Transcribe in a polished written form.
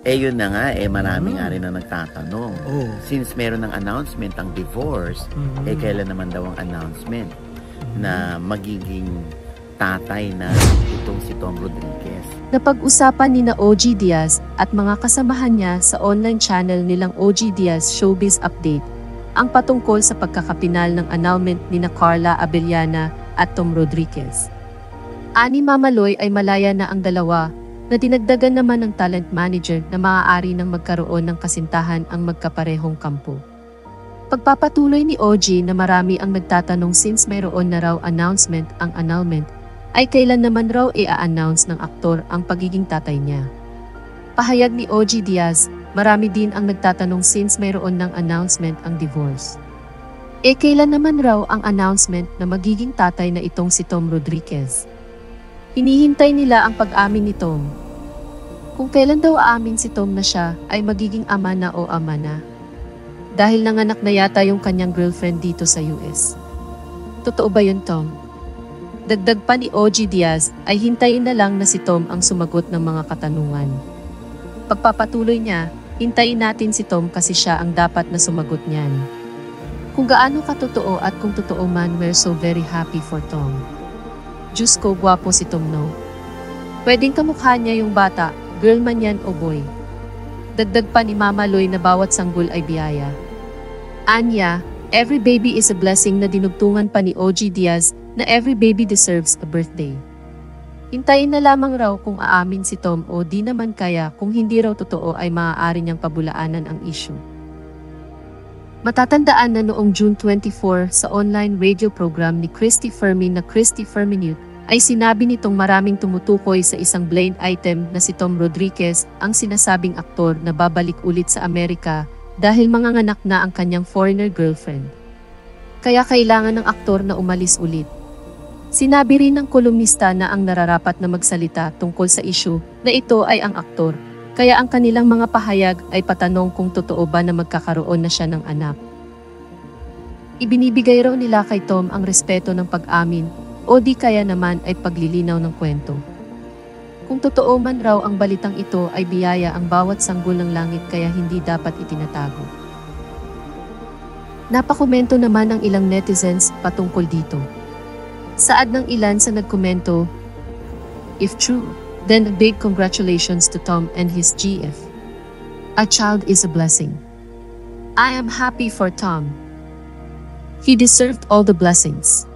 Yun na nga, marami nga rin na nagtatanong. Since meron ng announcement ang divorce, kailan naman daw ang announcement na magiging tatay na itong si Tom Rodriguez? Napag-usapan ni na OG Diaz at mga kasamahan niya sa online channel nilang OG Diaz Showbiz Update ang patungkol sa pagkakapinal ng annulment ni na Carla Abellana at Tom Rodriguez. Ani Mamaloy ay malaya na ang dalawa, na dinagdagan naman ng talent manager na maaari nang magkaroon ng kasintahan ang magkaparehong kampo. Pagpapatuloy ni OG na marami ang nagtatanong since mayroon na raw announcement ang annulment, ay kailan naman raw i-a-announce ng aktor ang pagiging tatay niya. Pahayag ni OG Diaz, marami din ang nagtatanong since mayroon ng announcement ang divorce. Kailan naman raw ang announcement na magiging tatay na itong si Tom Rodriguez? Hinihintay nila ang pag-amin ni Tom. Kung kailan daw aamin si Tom na siya ay magiging ama na o ama na. Dahil nanganak na yata yung kanyang girlfriend dito sa US. Totoo ba yun, Tom? Dagdag pa ni OG Diaz ay hintayin na lang na si Tom ang sumagot ng mga katanungan. Pagpapatuloy niya, hintayin natin si Tom kasi siya ang dapat na sumagot niyan. Kung gaano katotoo at kung totoo man, we're so very happy for Tom. Diyos ko, gwapo si Tom, no? Pwedeng kamukha niya yung bata, girl man yan o boy. Dagdag pa ni Mama Loy na bawat sanggol ay biyaya. Anya, every baby is a blessing na dinugtungan pa ni OG Diaz na every baby deserves a birthday. Hintayin na lamang raw kung aamin si Tom o di naman kaya kung hindi raw totoo ay maaari niyang pabulaanan ang issue. Matatandaan na noong June 24 sa online radio program ni Christy Fermin na Christy Ferminute ay sinabi nitong maraming tumutukoy sa isang blind item na si Tom Rodriguez ang sinasabing aktor na babalik ulit sa Amerika dahil manganganak na ang kanyang foreigner girlfriend. Kaya kailangan ng aktor na umalis ulit. Sinabi rin ng kolumnista na ang nararapat na magsalita tungkol sa issue na ito ay ang aktor. Kaya ang kanilang mga pahayag ay patanong kung totoo ba na magkakaroon na siya ng anak. Ibinibigay raw nila kay Tom ang respeto ng pag-amin o di kaya naman ay paglilinaw ng kwento. Kung totoo man raw ang balitang ito ay biyaya ang bawat sanggol ng langit kaya hindi dapat itinatago. Napakomento naman ang ilang netizens patungkol dito. Saad ng ilan sa nagkomento, "If true, then a big congratulations to Tom and his GF. A child is a blessing. I am happy for Tom. He deserved all the blessings."